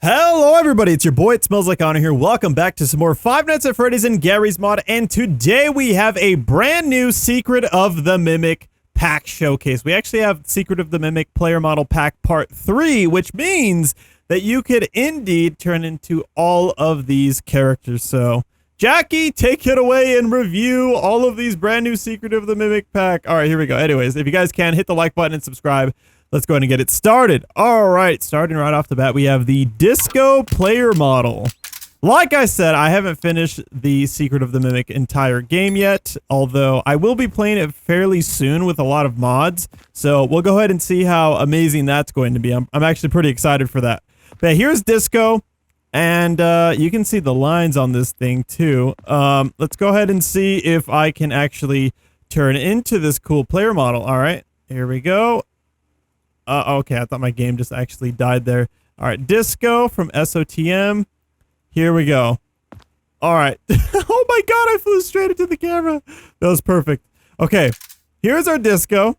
Hello everybody, it's your boy, It Smells Like Honor here. Welcome back to some more Five Nights at Freddy's and Garry's Mod, and today we have a brand new Secret of the Mimic pack showcase. We actually have Secret of the Mimic Player Model Pack Part 3, which means that you could indeed turn into all of these characters. So, Jackie, take it away and review all of these brand new Secret of the Mimic pack. Alright, here we go. Anyways, if you guys can, hit the like button and subscribe. Let's go ahead and get it started. All right, starting right off the bat, we have the Disco player model. Like I said, I haven't finished the Secret of the Mimic entire game yet, although I will be playing it fairly soon with a lot of mods. So we'll go ahead and see how amazing that's going to be. I'm actually pretty excited for that. But here's Disco, and you can see the lines on this thing too. Let's go ahead and see if I can actually turn into this cool player model. All right, here we go. Okay, I thought my game just actually died there. All right, Disco from SOTM. Here we go. All right. Oh my god, I flew straight into the camera. That was perfect. Okay, here's our Disco.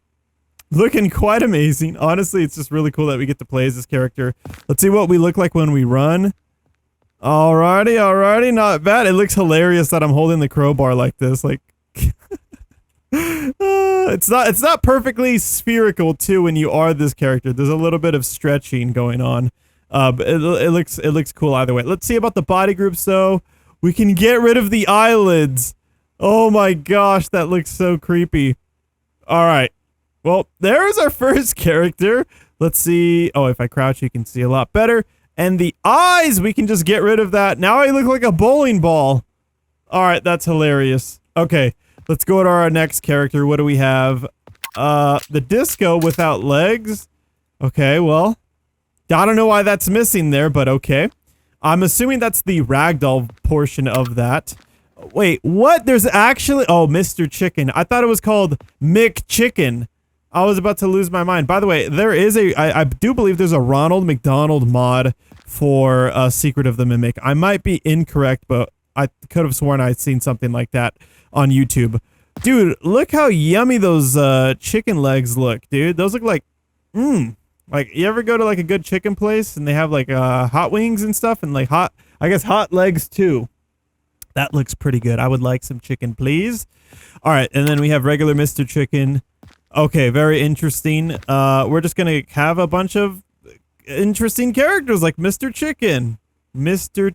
Looking quite amazing. Honestly, it's just really cool that we get to play as this character. Let's see what we look like when we run. Alrighty, not bad. It looks hilarious that I'm holding the crowbar like this. Like, it's not perfectly spherical too when you are this character. There's a little bit of stretching going on. But it looks cool either way. Let's see about the body groups though. We can get rid of the eyelids. Oh my gosh, that looks so creepy. All right. Well, there's our first character. Let's see. Oh, if I crouch, you can see a lot better. And the eyes, we can just get rid of that. Now I look like a bowling ball. All right, that's hilarious. Okay. Let's go to our next character. What do we have? The Disco without legs. Okay, well, I don't know why that's missing there, but okay. I'm assuming that's the ragdoll portion of that. Wait, what? There's actually... Oh, Mr. Chicken. I thought it was called McChicken. I was about to lose my mind. By the way, there is a... I do believe there's a Ronald McDonald mod for Secret of the Mimic. I might be incorrect, but I could have sworn I'd seen something like that on YouTube. Dude, look how yummy those chicken legs look, dude. Those look like like, you ever go to like a good chicken place and they have like hot wings and stuff and like hot legs too. That looks pretty good. I would like some chicken, please. All right, and then we have regular Mr. Chicken. Okay, very interesting. We're just gonna have a bunch of interesting characters like Mr. Chicken. Mr.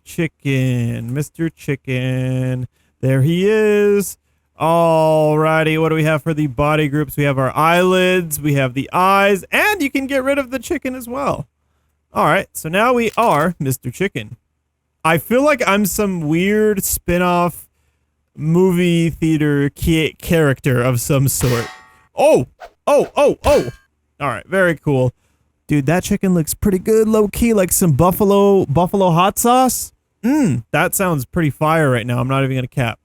Chicken. There he is. Alrighty, what do we have for the body groups? We have our eyelids, we have the eyes, and you can get rid of the chicken as well. Alright, so now we are Mr. Chicken. I feel like I'm some weird spin-off movie theater character of some sort. Oh! Alright, very cool. Dude, that chicken looks pretty good, low-key, like some buffalo hot sauce. That sounds pretty fire right now. I'm not even gonna cap.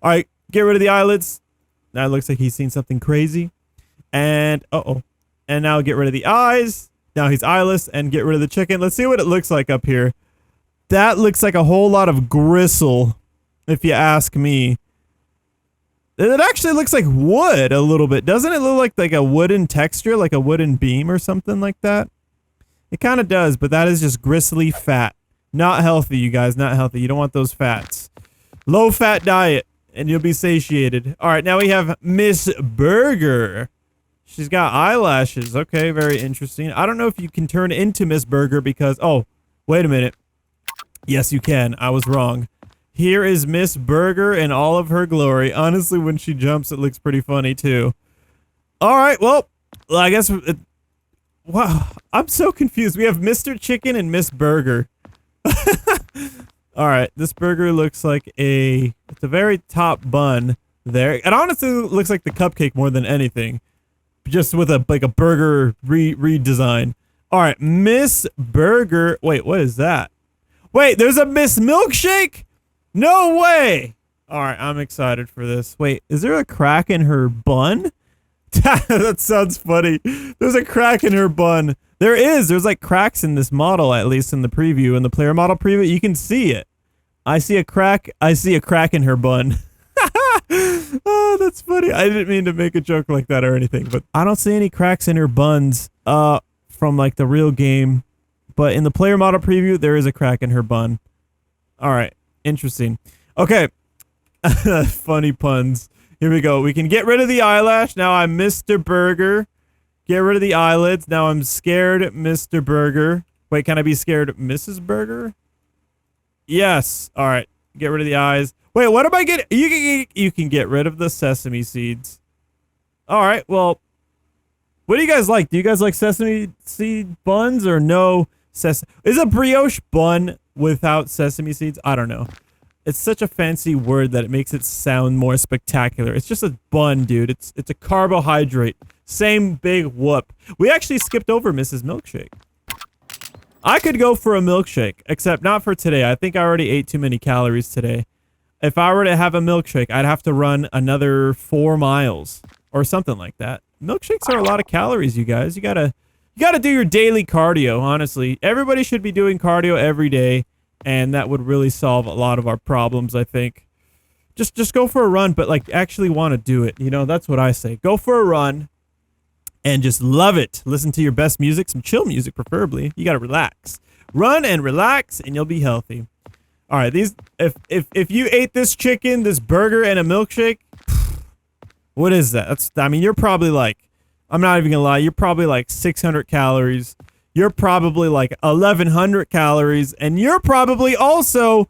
All right, get rid of the eyelids. That looks like he's seen something crazy. And and now get rid of the eyes. Now he's eyeless, and get rid of the chicken. Let's see what it looks like up here. That looks like a whole lot of gristle, if you ask me. It actually looks like wood a little bit. Doesn't it look like a wooden texture, like a wooden beam or something like that? It kind of does, but that is just gristly fat. Not healthy, you guys, not healthy. You don't want those fats. Low fat diet, and you'll be satiated. All right, now we have Miss Burger. She's got eyelashes. Okay, very interesting. I don't know if you can turn into Miss Burger because... Oh, wait a minute. Yes, you can. I was wrong. Here is Miss Burger in all of her glory. Honestly, when she jumps, it looks pretty funny, too. All right, well, I guess... Wow, I'm so confused. We have Mr. Chicken and Miss Burger. Alright, this burger looks like it's a very top bun there. It honestly looks like the cupcake more than anything. Just with a burger redesign. Alright, Miss Burger. Wait, what is that? Wait, there's a Miss Milkshake? No way! Alright, I'm excited for this. Wait, is there a crack in her bun? That sounds funny. There's a crack in her bun. There is. There's like cracks in this model, at least in the preview. In the player model preview, you can see it. I see a crack. I see a crack in her bun. Oh, that's funny. I didn't mean to make a joke like that or anything, but I don't see any cracks in her buns from like the real game. but in the player model preview, there is a crack in her bun. All right, interesting. Okay, funny puns. Here we go. We can get rid of the eyelash. Now I'm Mr. Burger. Get rid of the eyelids. Now I'm scared Mr. Burger. Wait, can I be scared Mrs. Burger? Yes. All right. Get rid of the eyes. Wait, what am I getting? You can get rid of the sesame seeds. All right. Well, what do you guys like? Do you guys like sesame seed buns or no sesame? Is a brioche bun without sesame seeds? I don't know. It's such a fancy word that it makes it sound more spectacular. It's just a bun, dude. It's a carbohydrate. Same big whoop. We actually skipped over Mrs. Milkshake. I could go for a milkshake, except not for today. I think I already ate too many calories today. If I were to have a milkshake, I'd have to run another 4 miles or something like that. Milkshakes are a lot of calories, you guys. You gotta do your daily cardio, honestly. Everybody should be doing cardio every day, and that would really solve a lot of our problems, I think. Just go for a run, but like actually want to do it. You know, that's what I say. Go for a run and just love it. Listen to your best music, some chill music preferably. You gotta relax. Run and relax, and you'll be healthy. All right, these if you ate this chicken, this burger, and a milkshake, what is that? I mean, you're probably like, I'm not even gonna lie, you're probably like 600 calories. You're probably like 1,100 calories, and you're probably also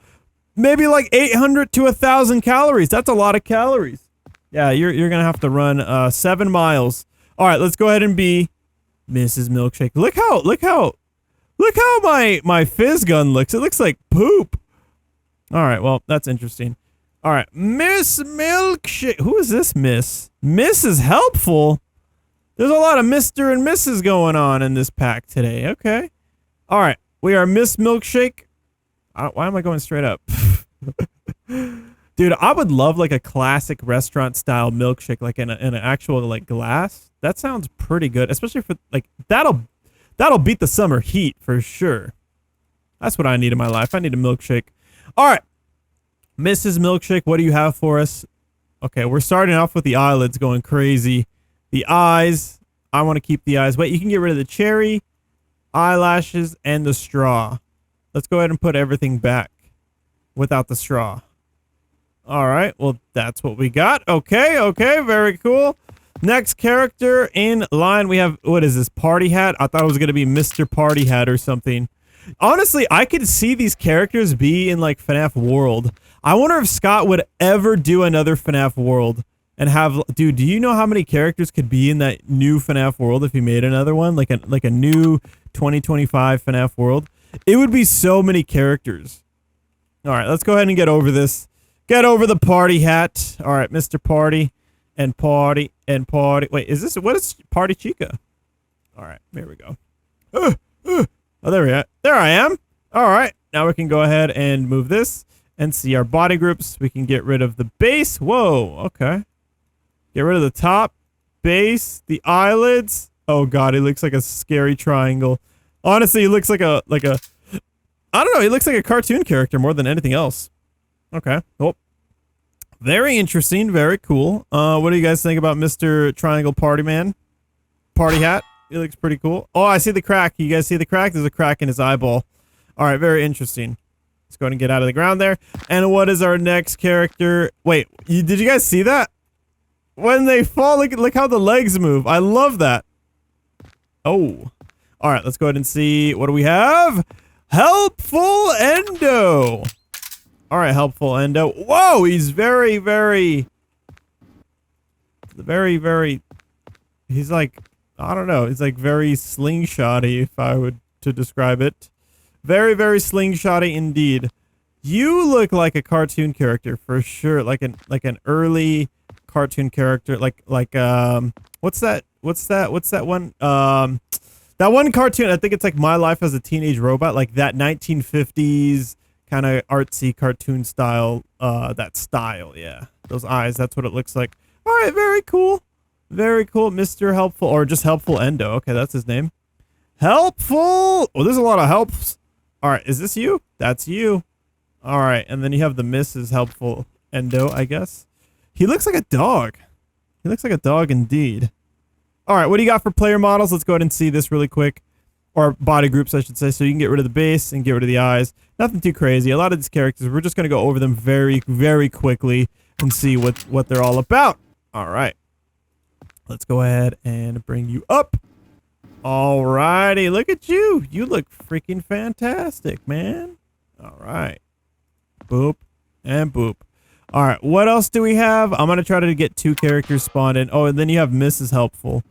maybe like 800 to 1,000 calories. That's a lot of calories. Yeah, you're gonna have to run 7 miles. All right, let's go ahead and be Mrs. Milkshake. Look how my fizz gun looks. It looks like poop. All right, well, that's interesting. All right, Miss Milkshake. Who is this Miss? Miss is helpful. There's a lot of Mr. and Mrs. going on in this pack today. Okay. All right, we are Miss Milkshake. Why am I going straight up? Dude, I would love like a classic restaurant style milkshake, like in an actual like glass. That sounds pretty good, especially for like that'll beat the summer heat for sure. That's what I need in my life. I need a milkshake. All right, Mrs. Milkshake, what do you have for us? Okay, we're starting off with the eyelids going crazy. The eyes, I want to keep the eyes. Wait, you can get rid of the cherry, eyelashes, and the straw. Let's go ahead and put everything back without the straw. All right, well, that's what we got. Okay, very cool. Next character in line, we have, what is this, Party Hat? I thought it was going to be Mr. Party Hat or something. Honestly, I could see these characters be in, like, FNAF World. I wonder if Scott would ever do another FNAF World and have, dude, do you know how many characters could be in that new FNAF World if he made another one? Like a new 2025 FNAF World? It would be so many characters. All right, let's go ahead and get over this. Get over the Party Hat. All right, Mr. Party and Party and Party. Wait, is this, what is Party Chica? All right, there we go. Oh, there we are. There I am. All right, now we can go ahead and move this and see our body groups. We can get rid of the base. Whoa, okay. Get rid of the top, base, the eyelids. Oh God, he looks like a scary triangle. Honestly, he looks like a, I don't know, he looks like a cartoon character more than anything else. Okay, well, very interesting, very cool. What do you guys think about Mr. Triangle Party Man? Party Hat, he looks pretty cool. Oh, I see the crack. You guys see the crack? There's a crack in his eyeball. All right, very interesting. Let's go ahead and get out of the ground there. And what is our next character? Wait, did you guys see that? When they fall, look how the legs move. I love that. Oh. All right, let's go ahead and see. What do we have? Helpful Endo. All right, Helpful Endo. Whoa, he's very, he's like, I don't know. He's like very slingshotty, if I would to describe it. Very, slingshotty indeed. You look like a cartoon character for sure. Like an early cartoon character. Like what's that one? That one cartoon, I think it's like My Life as a Teenage Robot, like that 1950s kind of artsy cartoon style, that style, yeah. Those eyes, that's what it looks like. All right, very cool. Very cool, Mr. Helpful, or just Helpful Endo. Okay, that's his name. Helpful! Oh, there's a lot of helps. All right, is this you? That's you. All right, and then you have the Mrs. Helpful Endo, I guess. He looks like a dog. He looks like a dog indeed. All right, what do you got for player models? Let's go ahead and see this really quick. or body groups, I should say. So you can get rid of the base and get rid of the eyes. Nothing too crazy. A lot of these characters, we're just going to go over them very, very quickly and see what they're all about. All right. Let's go ahead and bring you up. All righty. Look at you. You look freaking fantastic, man. All right. Boop and boop. All right. What else do we have? I'm going to try to get 2 characters spawned in. Oh, and then you have Mrs. Helpful.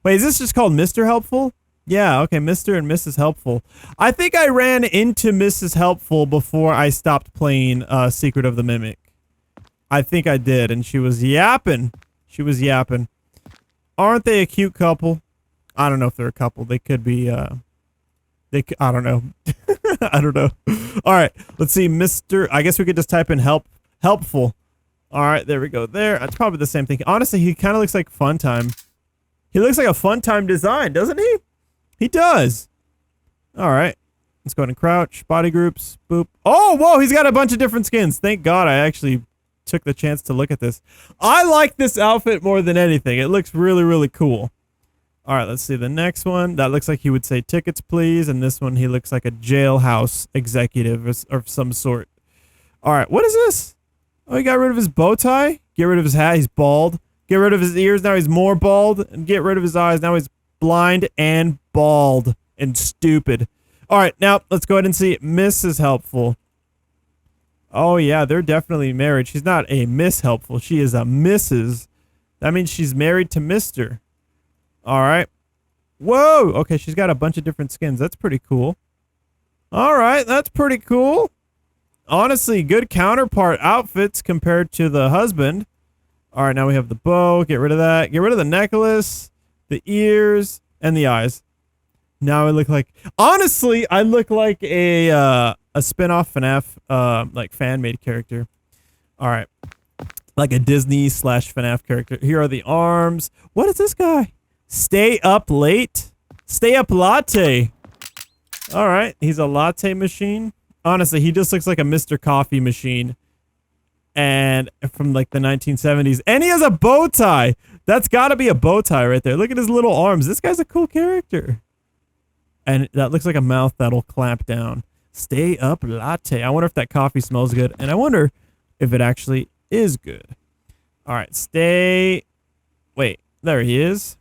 Wait, is this just called Mr. Helpful? Yeah, okay, Mr. and Mrs. Helpful. I think I ran into Mrs. Helpful before I stopped playing Secret of the Mimic. I think I did, and she was yapping. She was yapping. Aren't they a cute couple? I don't know if they're a couple. They could be, I don't know. I don't know. All right, let's see, Mr. I guess we could just type in helpful. All right, there we go. There, that's probably the same thing. Honestly, he kind of looks like Funtime. He looks like a Funtime design, doesn't he? He does. All right. Let's go ahead and crouch. Body groups. Boop. Oh, whoa. He's got a bunch of different skins. Thank God I actually took the chance to look at this. I like this outfit more than anything. It looks really, really cool. All right. Let's see the next one. That looks like he would say tickets, please. And this one, he looks like a jailhouse executive of some sort. All right. What is this? Oh, he got rid of his bow tie. Get rid of his hat. He's bald. Get rid of his ears. Now he's more bald. And get rid of his eyes. Now he's blind and bald and stupid. All right, now let's go ahead and see Mrs. Helpful. Oh yeah, they're definitely married. She's not a Miss Helpful. She is a Mrs. That means she's married to Mr. All right. Whoa. Okay, she's got a bunch of different skins. That's pretty cool. All right, that's pretty cool. Honestly, good counterpart outfits compared to the husband. All right, now we have the bow. Get rid of that. Get rid of the necklace, the ears, and the eyes. Now I look like, honestly, I look like a spin-off FNAF, like fan-made character. All right. Like a Disney / FNAF character. Here are the arms. What is this guy? Stay up late? Stay up latte. All right. He's a latte machine. Honestly, he just looks like a Mr. Coffee machine. And from like the 1970s. And he has a bow tie. That's got to be a bow tie right there. Look at his little arms. This guy's a cool character. And that looks like a mouth that'll clamp down. Stay up latte. I wonder if that coffee smells good. And I wonder if it actually is good. All right. Stay. Wait. There he is.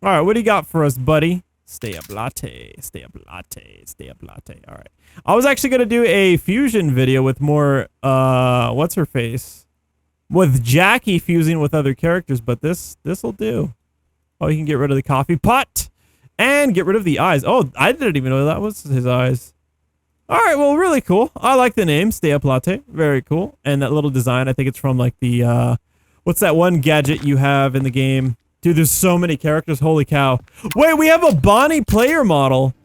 All right. What do you got for us, buddy? Stay up latte. Stay up latte. Stay up latte. All right. I was actually going to do a fusion video with more, what's her face? With Jackie fusing with other characters, but this'll do. Oh, you can get rid of the coffee pot and get rid of the eyes. Oh, I didn't even know that was his eyes. All right, well, really cool. I like the name, Stay Up Latte. Very cool. And that little design, I think it's from like the, what's that one gadget you have in the game? Dude, there's so many characters. Holy cow. Wait, we have a Bonnie player model.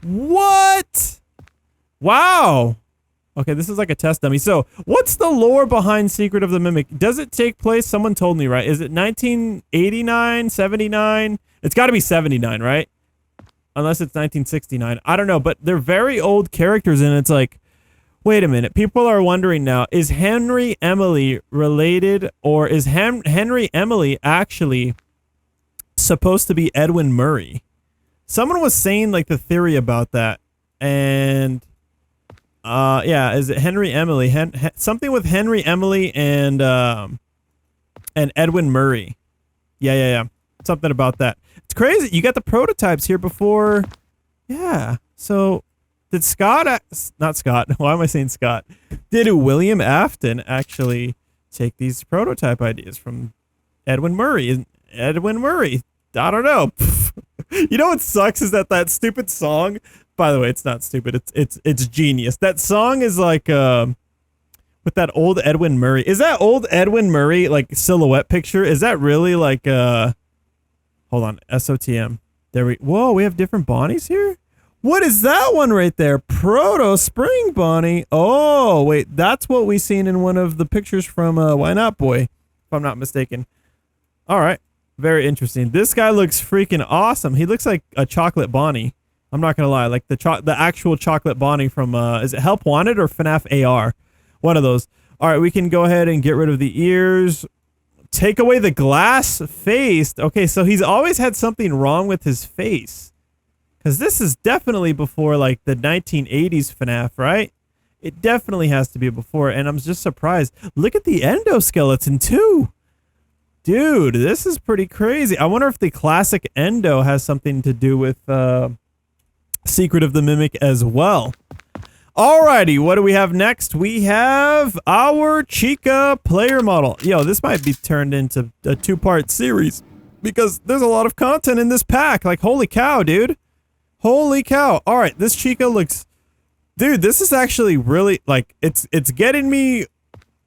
What? Wow. Okay, this is like a test dummy. So, what's the lore behind Secret of the Mimic? Does it take place? Someone told me, right? Is it 1989, 79? It's got to be 79, right? Unless it's 1969. I don't know, but they're very old characters, and it's like, wait a minute. People are wondering now, is Henry Emily related, or is Henry Emily actually supposed to be Edwin Murray? Someone was saying, like, the theory about that, and... yeah, is it Henry Emily? Something with Henry Emily and Edwin Murray. Yeah. Something about that. It's crazy. You got the prototypes here before. Yeah. So, did not Scott. Why am I saying Scott? Did William Afton actually take these prototype ideas from Edwin Murray? Edwin Murray. I don't know. You know what sucks is that stupid song. By the way, it's not stupid. It's genius. That song is like with that old Edwin Murray. Is that old Edwin Murray like silhouette picture? Is that really like hold on, SOTM. Whoa, we have different Bonnies here? What is that one right there? Proto Spring Bonnie. Oh, wait, that's what we seen in one of the pictures from Why Not Boy, if I'm not mistaken. All right. Very interesting. This guy looks freaking awesome. He looks like a chocolate Bonnie. I'm not gonna lie, like the actual chocolate Bonnie from is it Help Wanted or FNAF AR? One of those. All right, we can go ahead and get rid of the ears. Take away the glass face. Okay, so he's always had something wrong with his face. Because this is definitely before like the 1980s FNAF, right? It definitely has to be before, and I'm just surprised. Look at the endoskeleton too. Dude, this is pretty crazy. I wonder if the classic endo has something to do with Secret of the Mimic as well. Alrighty, what do we have next? We have our Chica player model. Yo, this might be turned into a 2-part series because there's a lot of content in this pack. Like, holy cow, dude. Holy cow. Alright, this Chica looks... Dude, this is actually really, like, it's getting me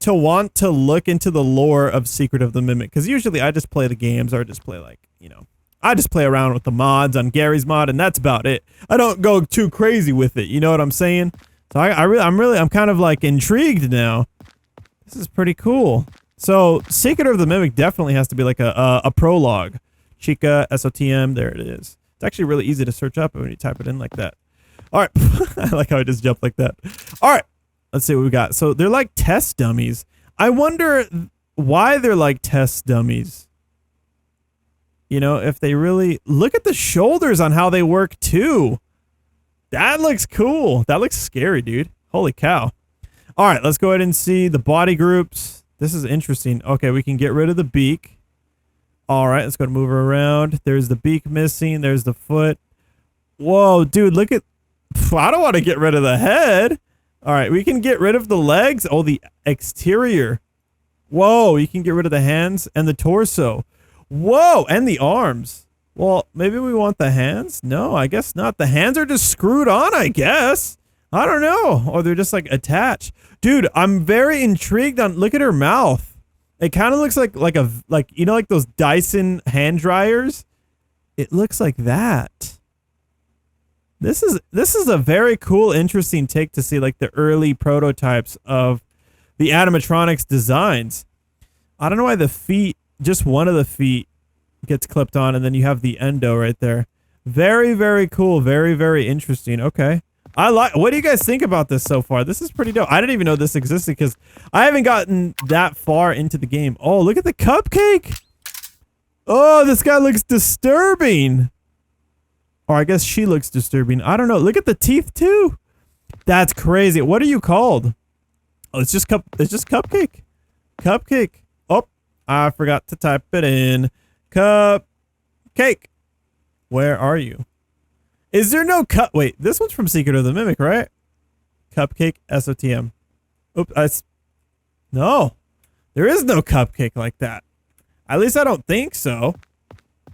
to want to look into the lore of Secret of the Mimic. Because usually I just play the games or I just play, like, you know... I just play around with the mods on Garry's mod, and that's about it. I don't go too crazy with it, you know what I'm saying? So I'm kind of like intrigued now. This is pretty cool. So Secret of the Mimic definitely has to be like a prologue. Chica, SOTM, there it is. It's actually really easy to search up when you type it in like that. All right, I like how I just jumped like that. All right, let's see what we got. So they're like test dummies. I wonder why they're like test dummies. You know, if they really... Look at the shoulders on how they work, too. That looks cool. That looks scary, dude. Holy cow. All right, let's go ahead and see the body groups. This is interesting. Okay, we can get rid of the beak. All right, let's go to move her around. There's the beak missing. There's the foot. Whoa, dude, look at... I don't want to get rid of the head. All right, we can get rid of the legs. Oh, the exterior. Whoa, you can get rid of the hands and the torso. Whoa, and the arms. Well, maybe we want the hands? No, I guess not. The hands are just screwed on, I guess. I don't know. Or they're just like attached. Dude, I'm very intrigued on... Look at her mouth. It kind of looks like you know, like those Dyson hand dryers? It looks like that. This is a very cool, interesting take to see like the early prototypes of the animatronics designs. I don't know why the feet... Just one of the feet gets clipped on, and then you have the endo right there. Very, very cool. Very, very interesting. Okay. What do you guys think about this so far? This is pretty dope. I didn't even know this existed because I haven't gotten that far into the game. Oh, look at the cupcake. Oh, this guy looks disturbing. Or I guess she looks disturbing. I don't know. Look at the teeth too. That's crazy. What are you called? Oh, it's just cupcake. Cupcake. Oh. I forgot to type it in. Cupcake. Where are you? Is there no Wait, this one's from Secret of the Mimic, right? Cupcake, SOTM. Oops, No. There is no cupcake like that. At least I don't think so.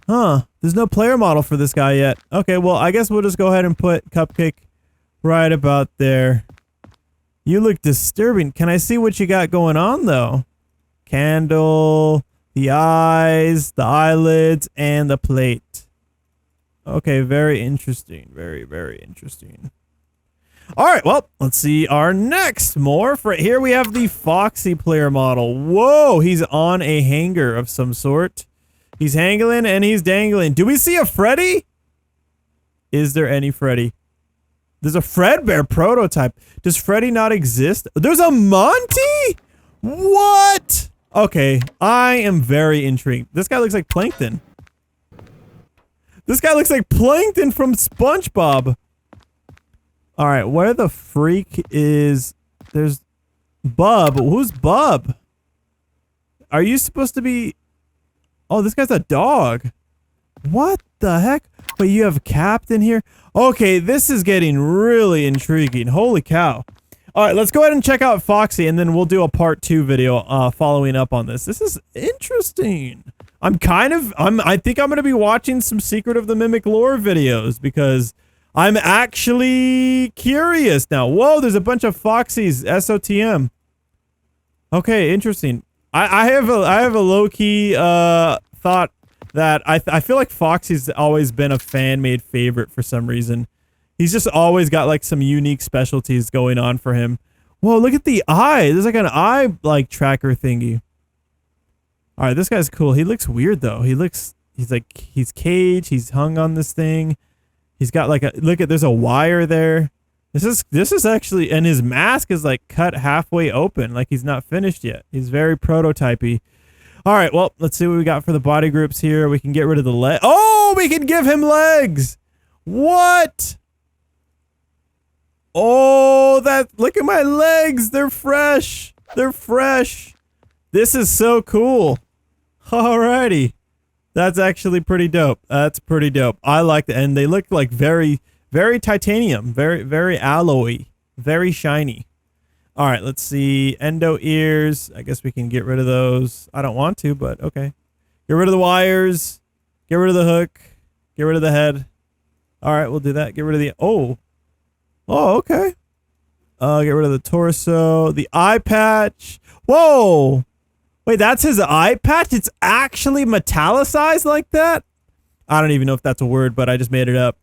Huh. There's no player model for this guy yet. Okay, well, I guess we'll just go ahead and put Cupcake right about there. You look disturbing. Can I see what you got going on, though? Candle, the eyes, the eyelids, and the plate. Okay, very interesting. Very, very interesting. All right, well, let's see our next morph. Right here we have the Foxy player model. Whoa, he's on a hanger of some sort. He's hangling and he's dangling. Do we see a Freddy? Is there any Freddy? There's a Fredbear prototype. Does Freddy not exist? There's a Monty? What? Okay, I am very intrigued. This guy looks like Plankton. This guy looks like Plankton from SpongeBob. All right, where the freak is... There's Bub. Who's Bub? Are you supposed to be... Oh, this guy's a dog. What the heck? Wait, you have Captain here? Okay, this is getting really intriguing. Holy cow. All right, let's go ahead and check out Foxy, and then we'll do a part 2 video following up on this. This is interesting. I think I'm going to be watching some Secret of the Mimic lore videos because I'm actually curious now. Whoa, there's a bunch of Foxies, SOTM. Okay, interesting. I have a low-key thought that I feel like Foxy's always been a fan-made favorite for some reason. He's just always got like some unique specialties going on for him. Whoa, look at the eye. There's like an eye like tracker thingy. All right, this guy's cool. He looks weird though. He's caged. He's hung on this thing. He's got like there's a wire there. This is actually, and his mask is like cut halfway open, like he's not finished yet. He's very prototypey. All right, well, let's see what we got for the body groups here. We can get rid of the leg. Oh, we can give him legs. What? Oh, look at my legs. They're fresh. They're fresh. This is so cool. Alrighty. That's actually pretty dope. That's pretty dope. I like that. And they look like very, very titanium. Very, very alloy. Very shiny. Alright, let's see. Endo ears. I guess we can get rid of those. I don't want to, but okay. Get rid of the wires. Get rid of the hook. Get rid of the head. Alright, we'll do that. Get rid of the... Oh, okay. Get rid of the torso. The eye patch. Whoa! Wait, that's his eye patch? It's actually metallicized like that? I don't even know if that's a word, but I just made it up.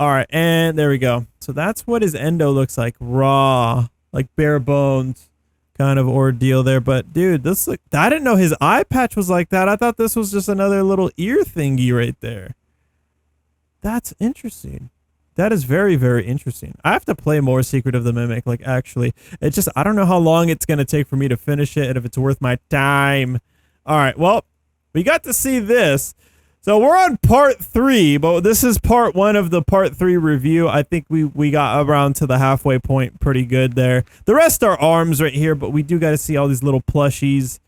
Alright, and there we go. So that's what his endo looks like. Raw. Like bare bones kind of ordeal there. But dude, I didn't know his eye patch was like that. I thought this was just another little ear thingy right there. That's interesting. That is very, very interesting. I have to play more Secret of the Mimic, like, actually. It's just, I don't know how long it's going to take for me to finish it and if it's worth my time. All right, well, we got to see this. So we're on part 3, but this is part 1 of the part 3 review. I think we got around to the halfway point pretty good there. The rest are arms right here, but we do got to see all these little plushies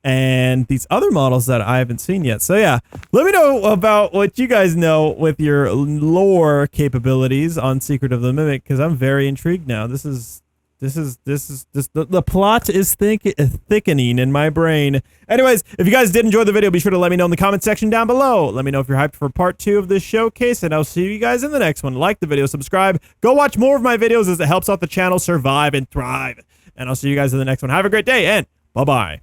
and these other models that I haven't seen yet. So yeah, let me know about what you guys know with your lore capabilities on Secret of the Mimic, because I'm very intrigued now. The plot is thickening in my brain. Anyways, if you guys did enjoy the video, be sure to let me know in the comment section down below. Let me know if you're hyped for part 2 of this showcase, and I'll see you guys in the next one. Like the video, subscribe, go watch more of my videos as it helps out the channel survive and thrive. And I'll see you guys in the next one. Have a great day, and bye-bye.